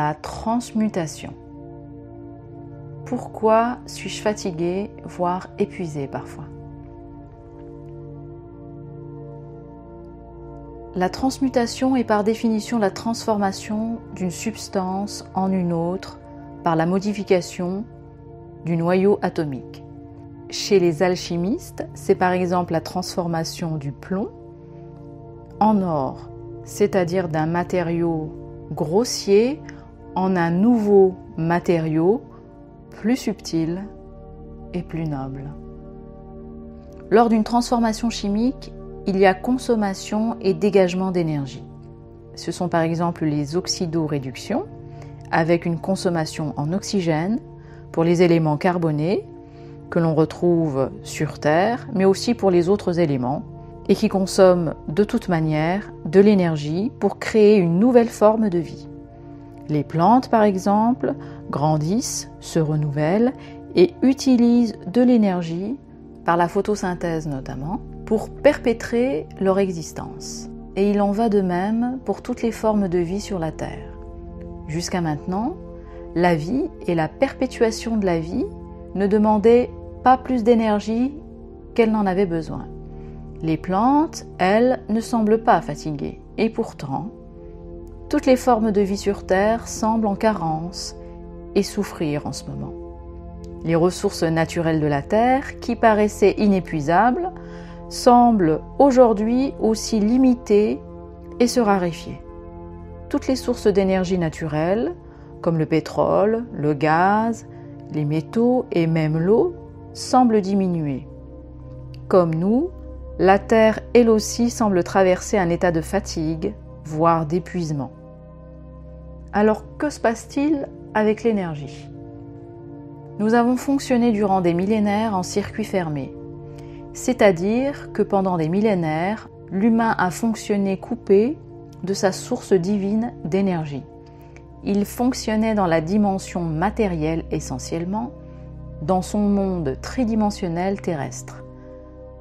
la transmutation. Pourquoi suis-je fatiguée, voire épuisée parfois? La transmutation est par définition la transformation d'une substance en une autre par la modification du noyau atomique. Chez les alchimistes, c'est par exemple la transformation du plomb en or, c'est-à-dire d'un matériau grossier en un nouveau matériau plus subtil et plus noble. Lors d'une transformation chimique, il y a consommation et dégagement d'énergie. Ce sont par exemple les oxydoréductions, avec une consommation en oxygène pour les éléments carbonés que l'on retrouve sur Terre, mais aussi pour les autres éléments, et qui consomment de toute manière de l'énergie pour créer une nouvelle forme de vie. Les plantes, par exemple, grandissent, se renouvellent et utilisent de l'énergie, par la photosynthèse notamment, pour perpétrer leur existence. Et il en va de même pour toutes les formes de vie sur la Terre. Jusqu'à maintenant, la vie et la perpétuation de la vie ne demandaient pas plus d'énergie qu'elle n'en avait besoin. Les plantes, elles, ne semblent pas fatiguées. Et pourtant, toutes les formes de vie sur Terre semblent en carence et souffrir en ce moment. Les ressources naturelles de la Terre, qui paraissaient inépuisables, semblent aujourd'hui aussi limitées et se raréfier. Toutes les sources d'énergie naturelle, comme le pétrole, le gaz, les métaux et même l'eau, semblent diminuer. Comme nous, la Terre, elle aussi, semble traverser un état de fatigue, voire d'épuisement. Alors, que se passe-t-il avec l'énergie? Nous avons fonctionné durant des millénaires en circuit fermé. C'est-à-dire que pendant des millénaires, l'humain a fonctionné coupé de sa source divine d'énergie. Il fonctionnait dans la dimension matérielle essentiellement, dans son monde tridimensionnel terrestre.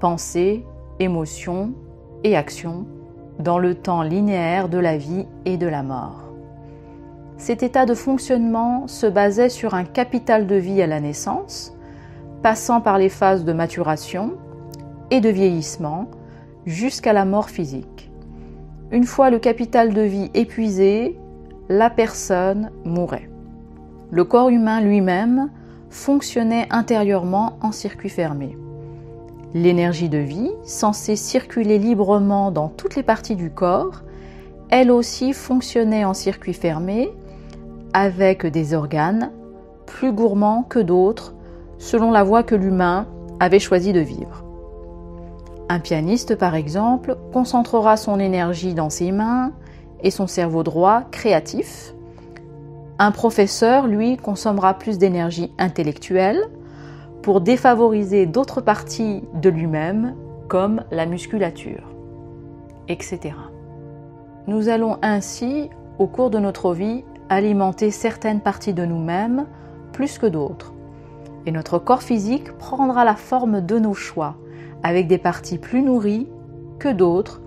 Pensée, émotion et action, dans le temps linéaire de la vie et de la mort. Cet état de fonctionnement se basait sur un capital de vie à la naissance, passant par les phases de maturation et de vieillissement jusqu'à la mort physique. Une fois le capital de vie épuisé, la personne mourait. Le corps humain lui-même fonctionnait intérieurement en circuit fermé. L'énergie de vie, censée circuler librement dans toutes les parties du corps, elle aussi fonctionnait en circuit fermé avec des organes plus gourmands que d'autres selon la voie que l'humain avait choisi de vivre. Un pianiste, par exemple, concentrera son énergie dans ses mains et son cerveau droit créatif. Un professeur, lui, consommera plus d'énergie intellectuelle pour défavoriser d'autres parties de lui-même, comme la musculature, etc. Nous allons ainsi, au cours de notre vie, alimenter certaines parties de nous-mêmes plus que d'autres. Et notre corps physique prendra la forme de nos choix, avec des parties plus nourries que d'autres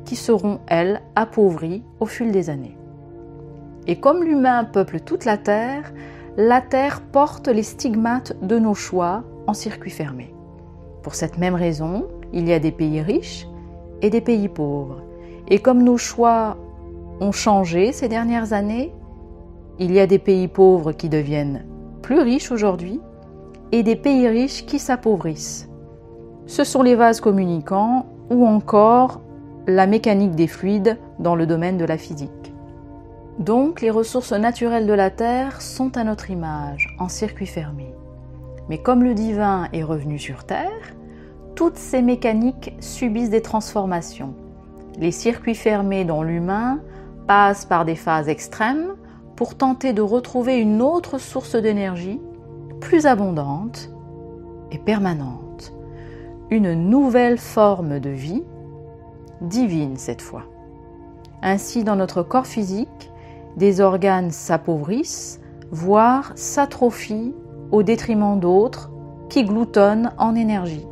qui seront, elles, appauvries au fil des années. Et comme l'humain peuple toute la Terre porte les stigmates de nos choix en circuit fermé. Pour cette même raison, il y a des pays riches et des pays pauvres. Et comme nos choix ont changé ces dernières années, il y a des pays pauvres qui deviennent plus riches aujourd'hui et des pays riches qui s'appauvrissent. Ce sont les vases communicants ou encore la mécanique des fluides dans le domaine de la physique. Donc, les ressources naturelles de la Terre sont à notre image, en circuit fermé. Mais comme le divin est revenu sur Terre, toutes ces mécaniques subissent des transformations. Les circuits fermés dans l'humain passent par des phases extrêmes pour tenter de retrouver une autre source d'énergie, plus abondante et permanente. Une nouvelle forme de vie, divine cette fois. Ainsi, dans notre corps physique, des organes s'appauvrissent, voire s'atrophient au détriment d'autres qui gloutonnent en énergie.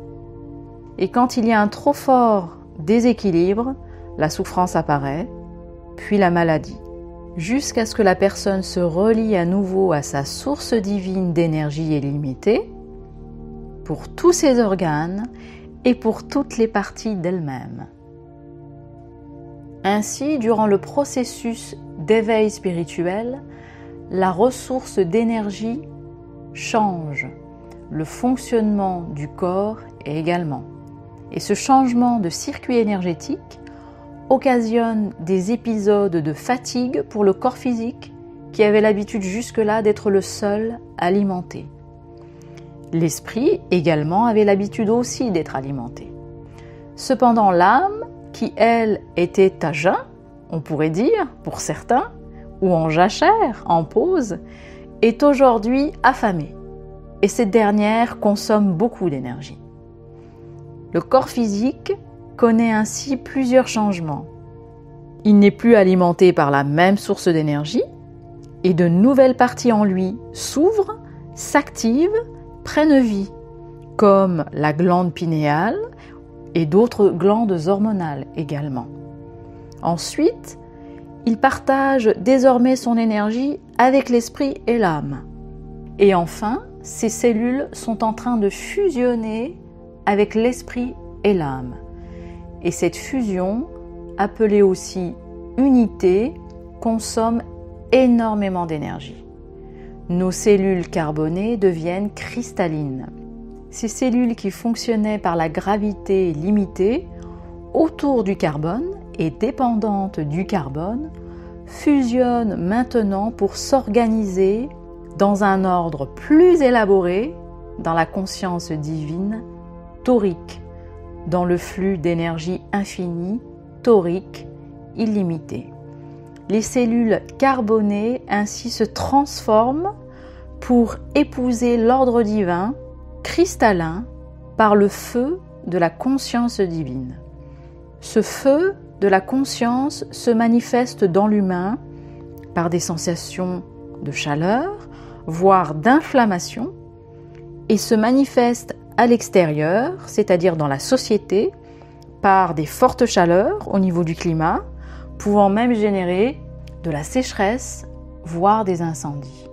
Et quand il y a un trop fort déséquilibre, la souffrance apparaît, puis la maladie. jusqu'à ce que la personne se relie à nouveau à sa source divine d'énergie illimitée pour tous ses organes et pour toutes les parties d'elle-même. Ainsi, durant le processus d'éveil spirituel, la ressource d'énergie change, le fonctionnement du corps également. Et ce changement de circuit énergétique occasionne des épisodes de fatigue pour le corps physique qui avait l'habitude jusque-là d'être le seul alimenté. L'esprit également avait l'habitude aussi d'être alimenté. Cependant, l'âme, qui elle était à jeun, on pourrait dire, pour certains, ou en jachère, en pause, est aujourd'hui affamée. Et cette dernière consomme beaucoup d'énergie. Le corps physique connaît ainsi plusieurs changements. Il n'est plus alimenté par la même source d'énergie et de nouvelles parties en lui s'ouvrent, s'activent, prennent vie, comme la glande pinéale et d'autres glandes hormonales également. Ensuite, il partage désormais son énergie avec l'esprit et l'âme. Et enfin, ces cellules sont en train de fusionner avec l'esprit et l'âme. Et cette fusion, appelée aussi unité, consomme énormément d'énergie. Nos cellules carbonées deviennent cristallines. Ces cellules qui fonctionnaient par la gravité limitée autour du carbone et dépendantes du carbone fusionnent maintenant pour s'organiser dans un ordre plus élaboré dans la conscience divine torique, dans le flux d'énergie infinie, torique, illimité. Les cellules carbonées ainsi se transforment pour épouser l'ordre divin, cristallin, par le feu de la conscience divine. Ce feu de la conscience se manifeste dans l'humain par des sensations de chaleur, voire d'inflammation, et se manifeste à l'extérieur, c'est-à-dire dans la société, par des fortes chaleurs au niveau du climat, pouvant même générer de la sécheresse, voire des incendies.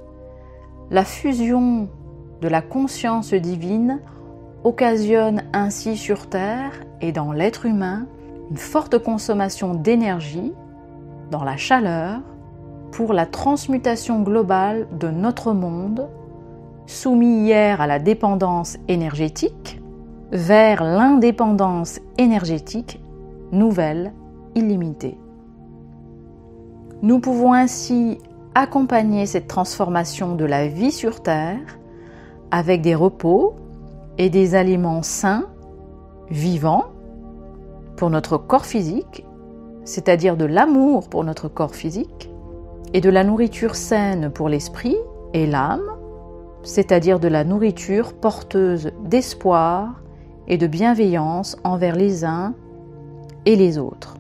La fusion de la conscience divine occasionne ainsi sur Terre et dans l'être humain une forte consommation d'énergie, dans la chaleur, pour la transmutation globale de notre monde, soumis hier à la dépendance énergétique, vers l'indépendance énergétique nouvelle, illimitée. Nous pouvons ainsi accompagner cette transformation de la vie sur Terre avec des repos et des aliments sains, vivants, pour notre corps physique, c'est-à-dire de l'amour pour notre corps physique, et de la nourriture saine pour l'esprit et l'âme, c'est-à-dire de la nourriture porteuse d'espoir et de bienveillance envers les uns et les autres.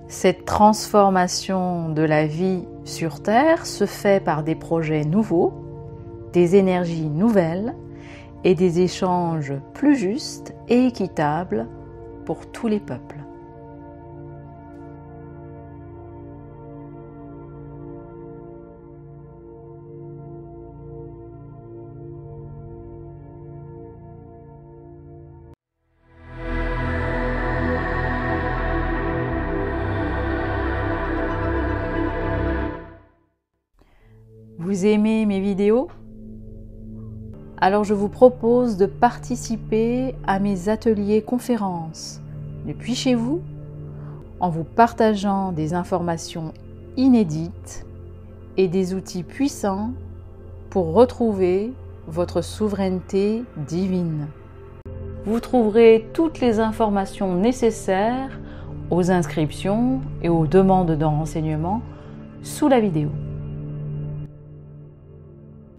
Cette transformation de la vie sur Terre se fait par des projets nouveaux, des énergies nouvelles et des échanges plus justes et équitables pour tous les peuples. Vous aimez mes vidéos? Alors je vous propose de participer à mes ateliers conférences depuis chez vous en vous partageant des informations inédites et des outils puissants pour retrouver votre souveraineté divine. Vous trouverez toutes les informations nécessaires aux inscriptions et aux demandes de renseignements sous la vidéo.